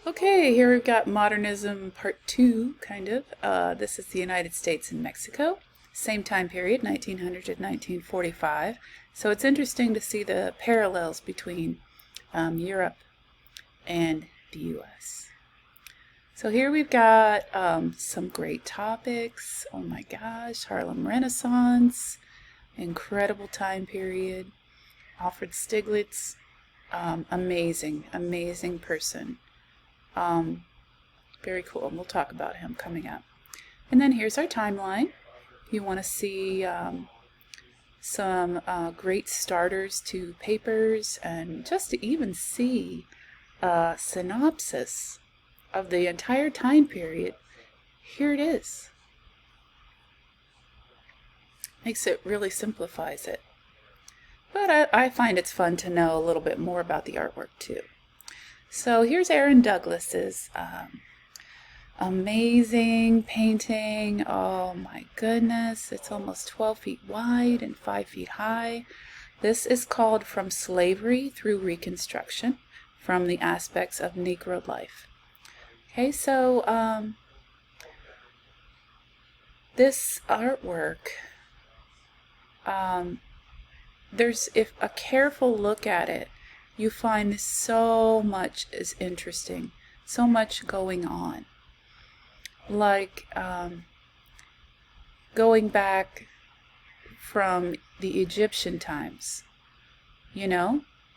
Okay, here we've got Modernism Part 2, kind of. This is the United States and Mexico. Same time period, 1900 to 1945. So it's interesting to see the parallels between Europe and the U.S. So here we've got some great topics. Oh my gosh, Harlem Renaissance, incredible time period. Alfred Stieglitz, amazing, amazing person. Very cool. We'll talk about him coming up. And then here's our timeline. You want to see some great starters to papers, and just to even see a synopsis of the entire time period. Here it is. Really simplifies it. But I find it's fun to know a little bit more about the artwork too. So here's Aaron Douglas's amazing painting. Oh my goodness, it's almost 12 feet wide and 5 feet high. This is called From Slavery Through Reconstruction, from the aspects of Negro life. Okay, so this artwork, if a careful look at it, you find so much is interesting, so much going on. Like going back from the Egyptian times,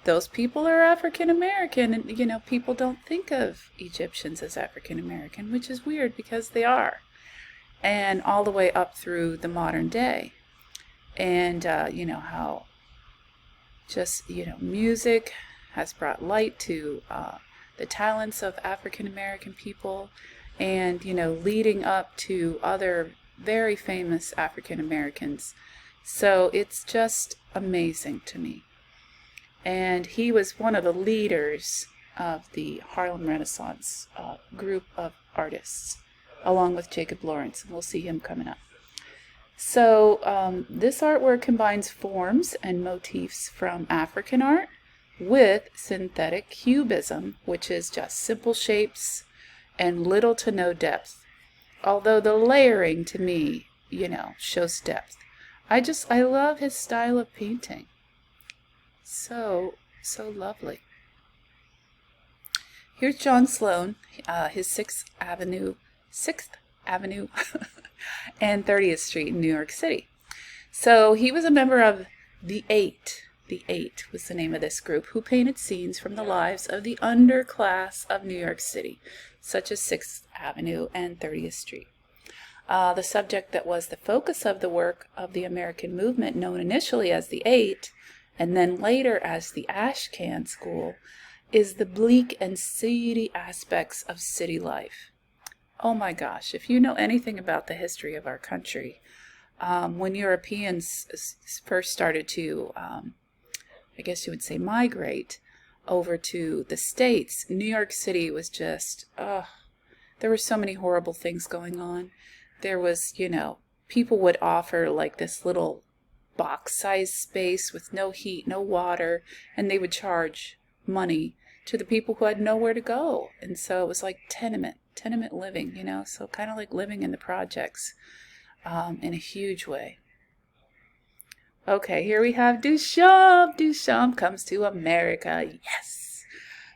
those people are African American, and people don't think of Egyptians as African American, which is weird because they are, and all the way up through the modern day. And how just music has brought light to the talents of African American people, and leading up to other very famous African Americans. So it's just amazing to me. And he was one of the leaders of the Harlem Renaissance group of artists, along with Jacob Lawrence, and we'll see him coming up. So this artwork combines forms and motifs from African art with synthetic cubism, which is just simple shapes and little to no depth. Although the layering to me, shows depth. I love his style of painting. So lovely. Here's John Sloan, his 6th Avenue and 30th Street in New York City. So he was a member of the Eight. The Eight was the name of this group, who painted scenes from the lives of the underclass of New York City, such as 6th Avenue and 30th Street. The subject that was the focus of the work of the American movement, known initially as the Eight, and then later as the Ashcan school, is the bleak and seedy aspects of city life. Oh my gosh, if you know anything about the history of our country, when Europeans first started to, I guess you would say, migrate over to the States, New York City was just, there were so many horrible things going on. There was, people would offer like this little box-sized space with no heat, no water, and they would charge money to the people who had nowhere to go. And so it was like tenement living, so kind of like living in the projects in a huge way. Okay, here we have Duchamp. Duchamp comes to America. Yes.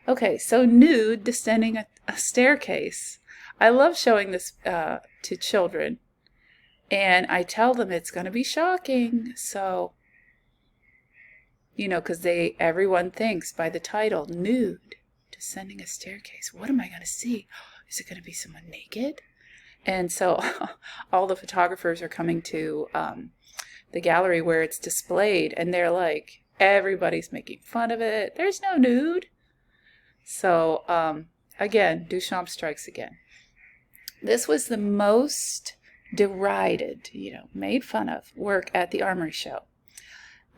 Okay, so nude descending a staircase. I love showing this to children, and I tell them it's going to be shocking. So, because everyone thinks by the title, nude descending a staircase. What am I going to see? Is it going to be someone naked? And so all the photographers are coming to the gallery where it's displayed, and they're like, everybody's making fun of it. There's no nude. So again, Duchamp strikes again. This was the most derided, made fun of work at the Armory show.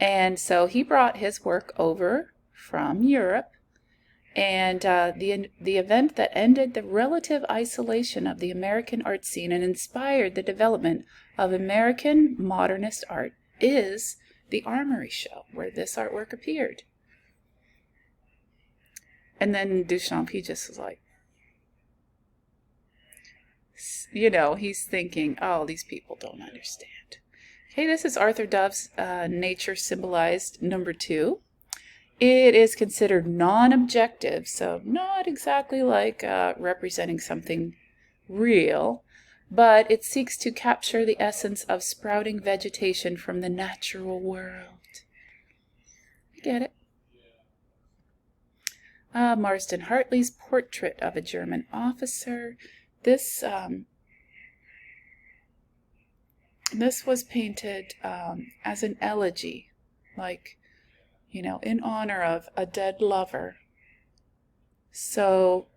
And so he brought his work over from Europe. And the event that ended the relative isolation of the American art scene and inspired the development of American modernist art is the Armory show, where this artwork appeared. And then Duchamp, he just was like, You know, he's thinking, oh, these people don't understand. Okay, this is Arthur Dove's Nature Symbolized #2. It is considered non-objective, so not exactly like representing something real, but it seeks to capture the essence of sprouting vegetation from the natural world. I get it. Marsden Hartley's Portrait of a German Officer. This was painted as an elegy, like, you know, in honor of a dead lover. So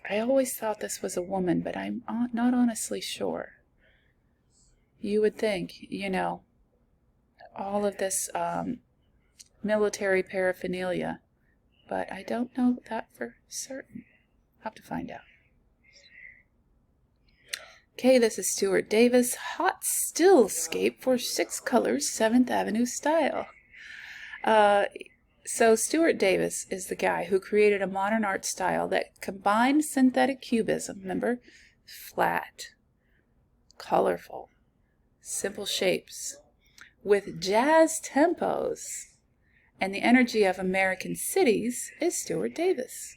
I always thought this was a woman, but I'm not honestly sure. You would think, you know, all of this military paraphernalia, but I don't know that for certain. I'll have to find out. Okay, this is Stuart Davis, Hot Stillscape for 6 Colors, 7th Avenue style. So Stuart Davis is the guy who created a modern art style that combined synthetic cubism, remember, flat, colorful, simple shapes, with jazz tempos, and the energy of American cities is Stuart Davis.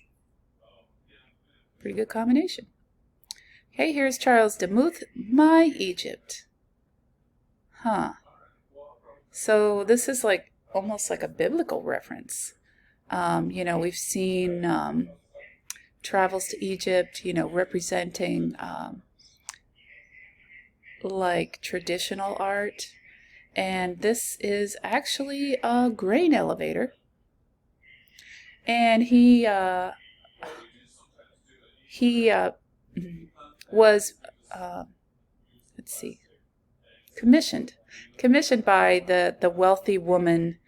Pretty good combination. Okay, here's Charles Demuth, My Egypt. Huh. So this is like almost like a biblical reference. You know, we've seen travels to Egypt, you know, representing like traditional art. And this is actually a grain elevator. And he was, let's see, commissioned by the wealthy woman.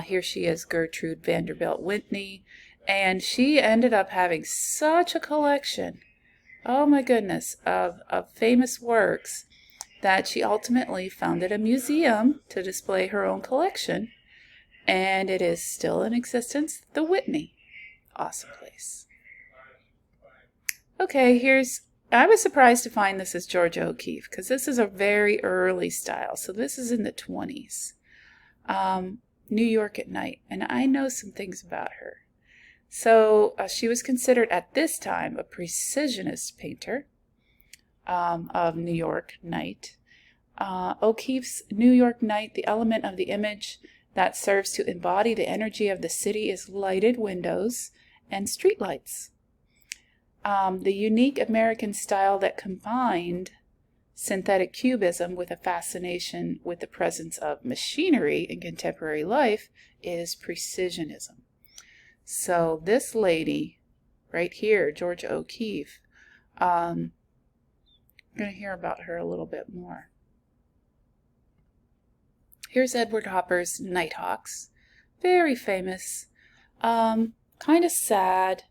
Here she is, Gertrude Vanderbilt Whitney, and she ended up having such a collection, oh my goodness, of famous works, that she ultimately founded a museum to display her own collection, and it is still in existence, the Whitney. Awesome place. Okay, I was surprised to find this is Georgia O'Keeffe, because this is a very early style. So this is in the 20s. New York at Night. And I know some things about her. So she was considered at this time a precisionist painter of New York Night. O'Keeffe's New York Night, the element of the image that serves to embody the energy of the city is lighted windows and streetlights. The unique American style that combined synthetic cubism with a fascination with the presence of machinery in contemporary life is Precisionism. So this lady right here, Georgia O'Keeffe, I'm going to hear about her a little bit more. Here's Edward Hopper's Nighthawks. Very famous, kind of sad.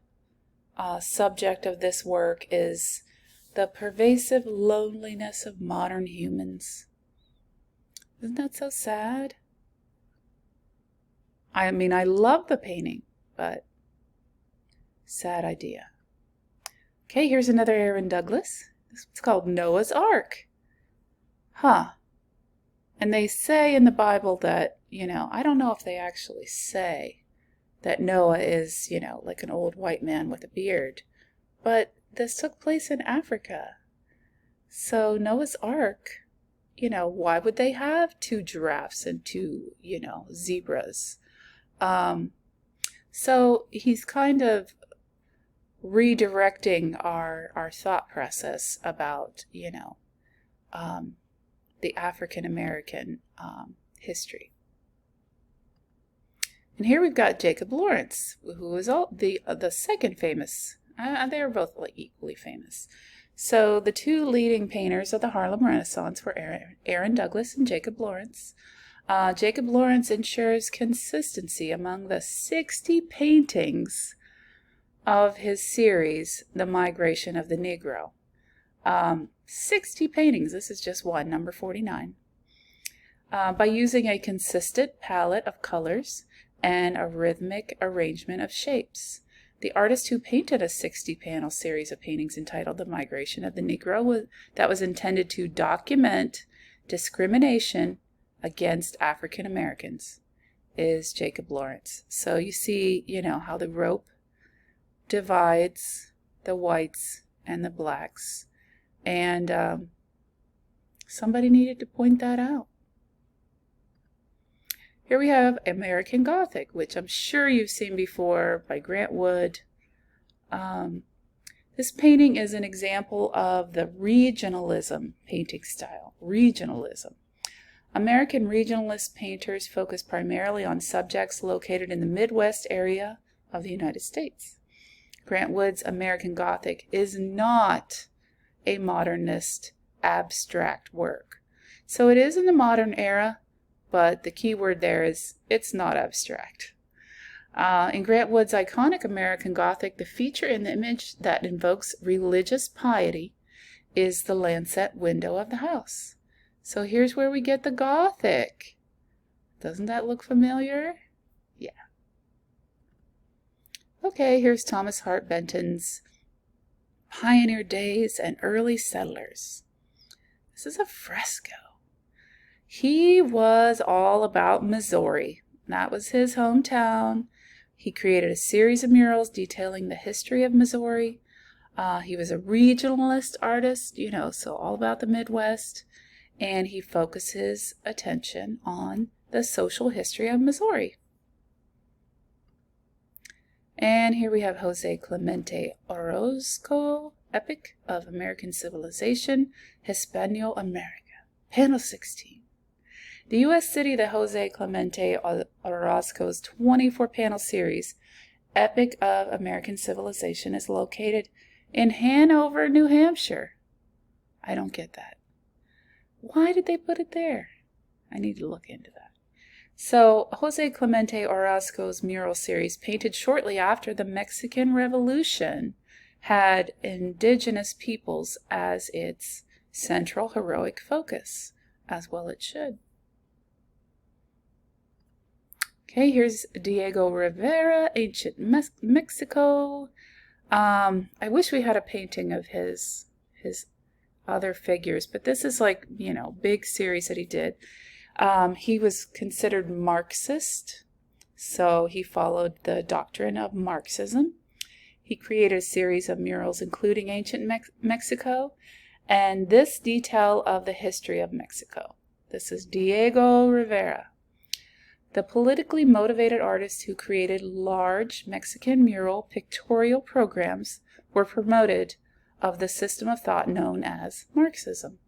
Subject of this work is the pervasive loneliness of modern humans. Isn't that so sad? I mean, I love the painting, but sad idea. Okay, here's another Aaron Douglas. This one's called Noah's Ark. Huh. And they say in the Bible that, you know, I don't know if they actually say that Noah is, you know, like an old white man with a beard. But this took place in Africa. So Noah's Ark, you know, why would they have 2 giraffes and 2, you know, zebras? So he's kind of redirecting our thought process about, you know, the African American history. And here we've got Jacob Lawrence, who is the second famous. They are both like equally famous. So the 2 leading painters of the Harlem Renaissance were Aaron Douglas and Jacob Lawrence. Jacob Lawrence ensures consistency among the 60 paintings of his series, The Migration of the Negro. 60 paintings. This is just one, number 49. By using a consistent palette of colors and a rhythmic arrangement of shapes. The artist who painted a 60-panel series of paintings entitled The Migration of the Negro that was intended to document discrimination against African Americans is Jacob Lawrence. So you see, how the rope divides the whites and the blacks. And somebody needed to point that out. Here we have American Gothic, which I'm sure you've seen before by Grant Wood. This painting is an example of the regionalism painting style. Regionalism. American regionalist painters focus primarily on subjects located in the Midwest area of the United States. Grant Wood's American Gothic is not a modernist abstract work. So it is in the modern era, but the key word there is it's not abstract. In Grant Wood's iconic American Gothic, the feature in the image that invokes religious piety is the lancet window of the house. So here's where we get the Gothic. Doesn't that look familiar? Yeah. Okay, here's Thomas Hart Benton's Pioneer Days and Early Settlers. This is a fresco. He was all about Missouri. That was his hometown. He created a series of murals detailing the history of Missouri. He was a regionalist artist, so all about the Midwest. And he focuses attention on the social history of Missouri. And here we have Jose Clemente Orozco, Epic of American Civilization, Hispano America, panel 16. The U.S. city that Jose Clemente Orozco's 24-panel series, Epic of American Civilization, is located in Hanover, New Hampshire. I don't get that. Why did they put it there? I need to look into that. So, Jose Clemente Orozco's mural series, painted shortly after the Mexican Revolution, had indigenous peoples as its central heroic focus, as well it should. Okay, here's Diego Rivera, Ancient Mexico. I wish we had a painting of his other figures, but this is like, big series that he did. He was considered Marxist, so he followed the doctrine of Marxism. He created a series of murals including ancient Mexico and this detail of the history of Mexico. This is Diego Rivera. The politically motivated artists who created large Mexican mural pictorial programs were promoted of the system of thought known as Marxism.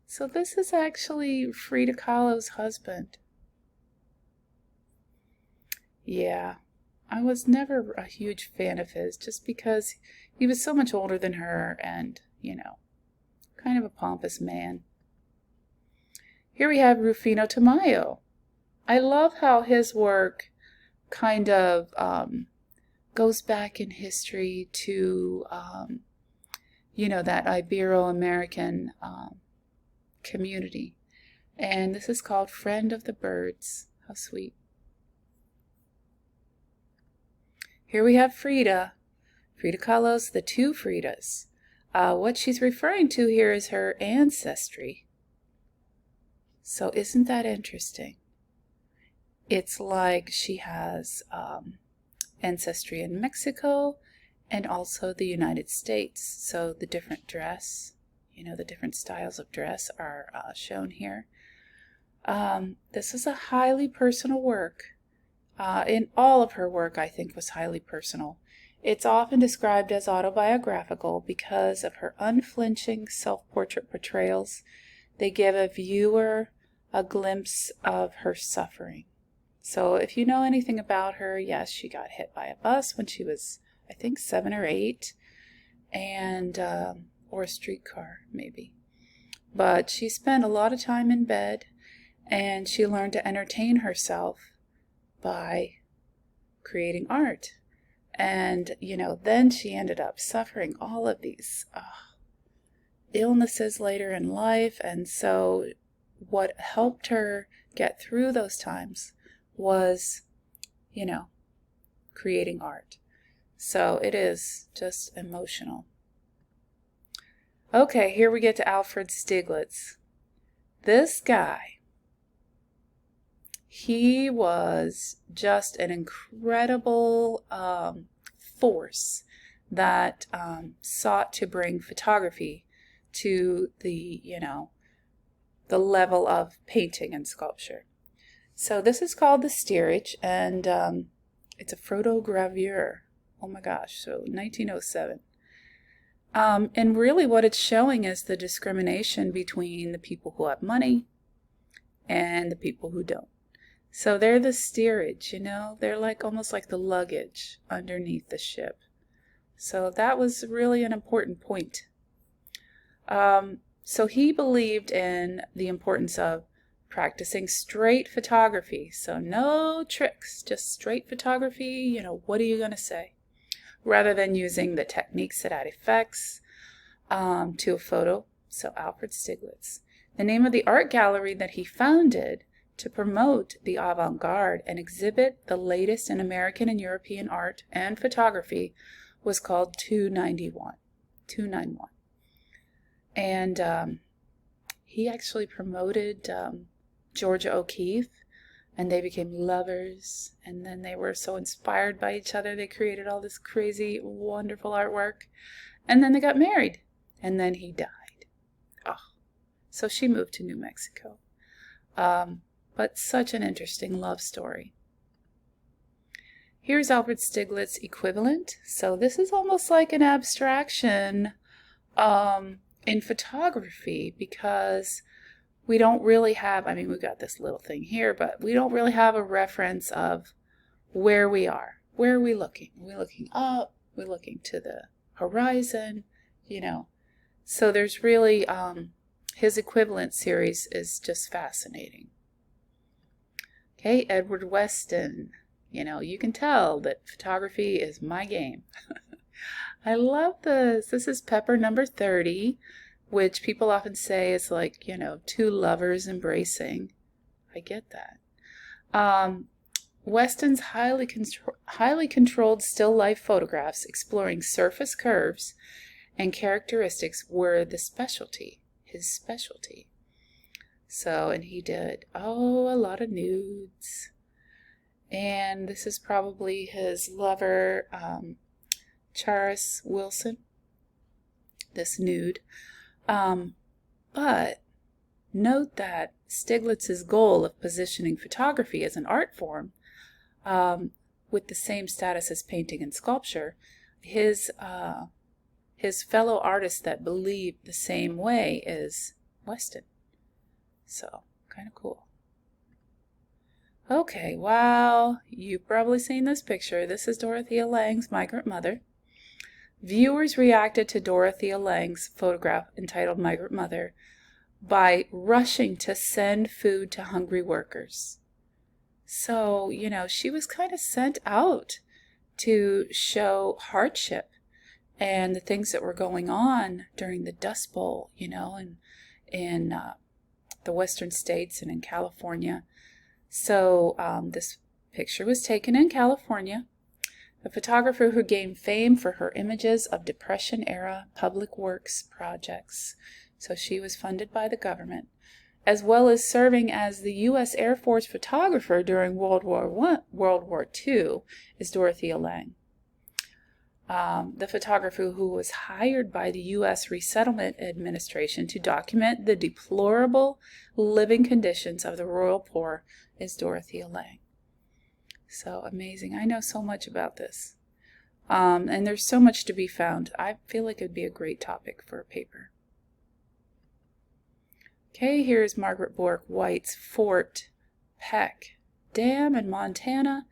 So this is actually Frida Kahlo's husband. Yeah, I was never a huge fan of his just because he was so much older than her and, kind of a pompous man. Here we have Rufino Tamayo. I love how his work kind of goes back in history to, that Ibero-American community. And this is called Friend of the Birds. How sweet. Here we have Frida Kahlo's The Two Fridas. What she's referring to here is her ancestry. So isn't that interesting? It's like she has ancestry in Mexico and also the United States. So the different dress, the different styles of dress are shown here. This is a highly personal work. In all of her work, I think, was highly personal. It's often described as autobiographical because of her unflinching self-portrait portrayals. They give a viewer a glimpse of her suffering. So if you know anything about her, yes, she got hit by a bus when she was, I think, 7 or 8, and or a streetcar, maybe. But she spent a lot of time in bed, and she learned to entertain herself by creating art. And, then she ended up suffering all of these illnesses later in life. And so what helped her get through those times was, creating art. So it is just emotional. Okay, here we get to Alfred Stieglitz. This guy, he was just an incredible force that sought to bring photography to the, the level of painting and sculpture. So this is called the steerage, and it's a photogravure. Oh my gosh, so 1907. And really what it's showing is the discrimination between the people who have money and the people who don't. So they're the steerage, they're like almost like the luggage underneath the ship. So that was really an important point. So he believed in the importance of practicing straight photography. So no tricks, just straight photography, what are you going to say? Rather than using the techniques that add effects to a photo. So Alfred Stieglitz. The name of the art gallery that he founded to promote the avant-garde and exhibit the latest in American and European art and photography was called 291. And he actually promoted Georgia O'Keeffe, and they became lovers, and then they were so inspired by each other they created all this crazy, wonderful artwork, and then they got married, and then he died. Oh, so she moved to New Mexico. But such an interesting love story. Here's Alfred Stieglitz's equivalent. So this is almost like an abstraction in photography, because we don't really have, we've got this little thing here, but we don't really have a reference of where we are. Where are we looking? Are we looking up? We're looking to the horizon, So there's really, his equivalent series is just fascinating. Okay, Edward Weston. You can tell that photography is my game. I love this. This is Pepper number 30, which people often say is like, two lovers embracing. I get that. Weston's highly controlled still life photographs exploring surface curves and characteristics were his specialty. So, and he did, a lot of nudes. And this is probably his lover, Charis Wilson, this nude. But note that Stieglitz's goal of positioning photography as an art form with the same status as painting and sculpture, his fellow artists that believe the same way is Weston. So, kind of cool. Okay, wow, you've probably seen this picture. This is Dorothea Lange's Migrant Mother. Viewers reacted to Dorothea Lange's photograph entitled Migrant Mother by rushing to send food to hungry workers. So, she was kind of sent out to show hardship and the things that were going on during the Dust Bowl, and in the western states and in California. So this picture was taken in California. The photographer who gained fame for her images of Depression-era public works projects. So she was funded by the government, as well as serving as the U.S. Air Force photographer during World War II, is Dorothea Lange. The photographer who was hired by the U.S. Resettlement Administration to document the deplorable living conditions of the royal poor is Dorothea Lange. So amazing. I know so much about this. And there's so much to be found. I feel like it would be a great topic for a paper. Okay, here's Margaret Bork White's Fort Peck Dam in Montana.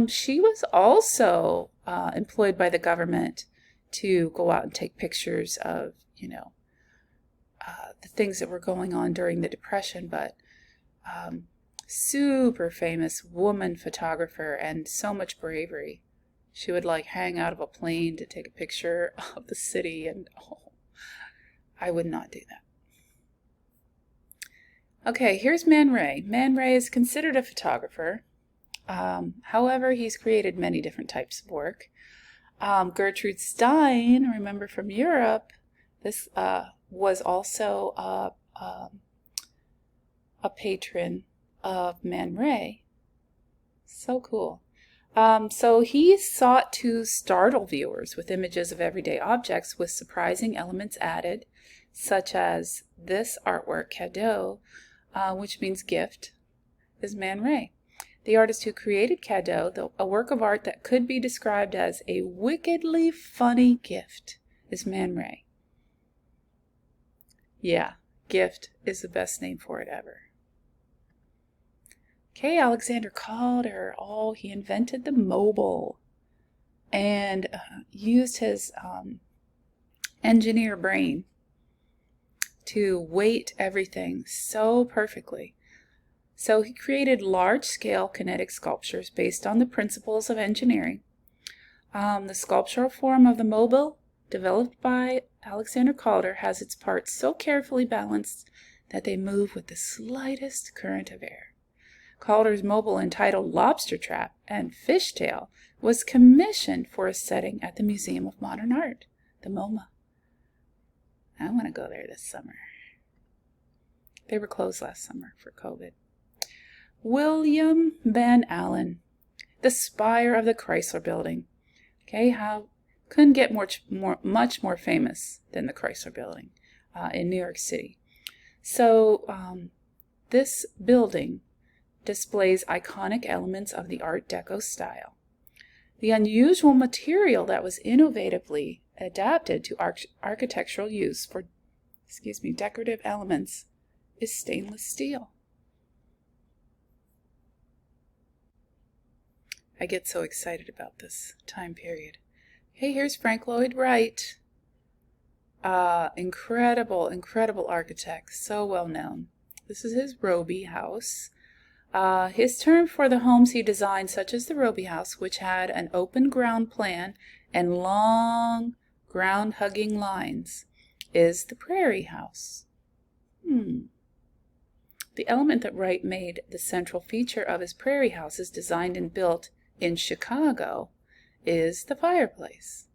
She was also employed by the government to go out and take pictures of, the things that were going on during the Depression, but super famous woman photographer and so much bravery. She would hang out of a plane to take a picture of the city, and I would not do that. Okay, here's Man Ray. Man Ray is considered a photographer. However, he's created many different types of work. Gertrude Stein, remember from Europe, this was also a patron of Man Ray. So cool. So he sought to startle viewers with images of everyday objects with surprising elements added, such as this artwork, cadeau, which means gift, is Man Ray. The artist who created cadeau, a work of art that could be described as a wickedly funny gift, is Man Ray. Yeah, gift is the best name for it ever. Okay, Alexander Calder, he invented the mobile and used his engineer brain to weight everything so perfectly. So he created large-scale kinetic sculptures based on the principles of engineering. The sculptural form of the mobile, developed by Alexander Calder, has its parts so carefully balanced that they move with the slightest current of air. Calder's mobile, entitled Lobster Trap and Fishtail, was commissioned for a setting at the Museum of Modern Art, the MoMA. I want to go there this summer. They were closed last summer for COVID. William Van Allen, the spire of the Chrysler Building. Okay, couldn't get much more famous than the Chrysler Building in New York City. So this building displays iconic elements of the Art Deco style. The unusual material that was innovatively adapted to architectural use for, decorative elements is stainless steel. I get so excited about this time period. Hey, here's Frank Lloyd Wright. Incredible architect, so well known. This is his Roby house. His term for the homes he designed, such as the Roby house, which had an open ground plan and long ground-hugging lines, is the Prairie house. The element that Wright made the central feature of his Prairie houses, designed and built in Chicago, is the fireplace.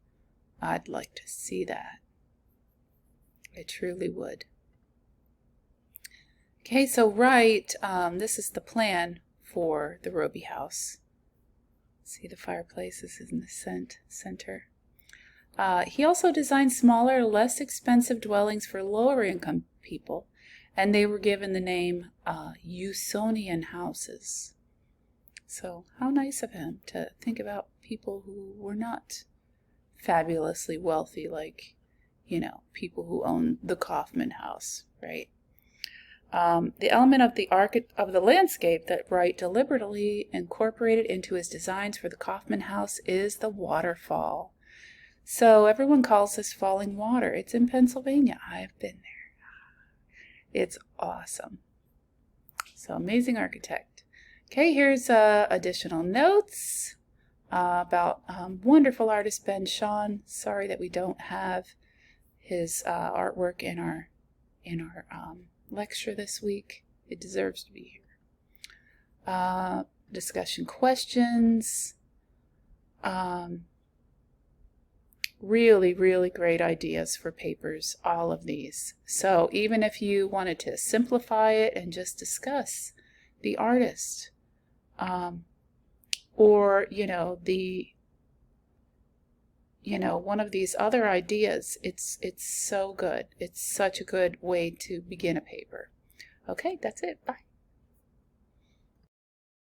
I'd like to see that. I truly would. Okay, so Wright, this is the plan for the Roby house. See, the fireplace is in the center. He also designed smaller, less expensive dwellings for lower income people, and they were given the name Usonian houses. So how nice of him to think about people who were not fabulously wealthy, like, people who own the Kaufman house, right? The element of the landscape that Wright deliberately incorporated into his designs for the Kaufman house is the waterfall. So everyone calls this falling water. It's in Pennsylvania. I've been there. It's awesome. So amazing architect. Okay, here's additional notes about wonderful artist Ben Shahn. Sorry that we don't have his artwork in our lecture this week. It deserves to be here. Discussion questions. Really great ideas for papers, all of these. So even if you wanted to simplify it and just discuss the artist, or one of these other ideas, it's so good. It's such a good way to begin a paper. Okay, that's it. Bye.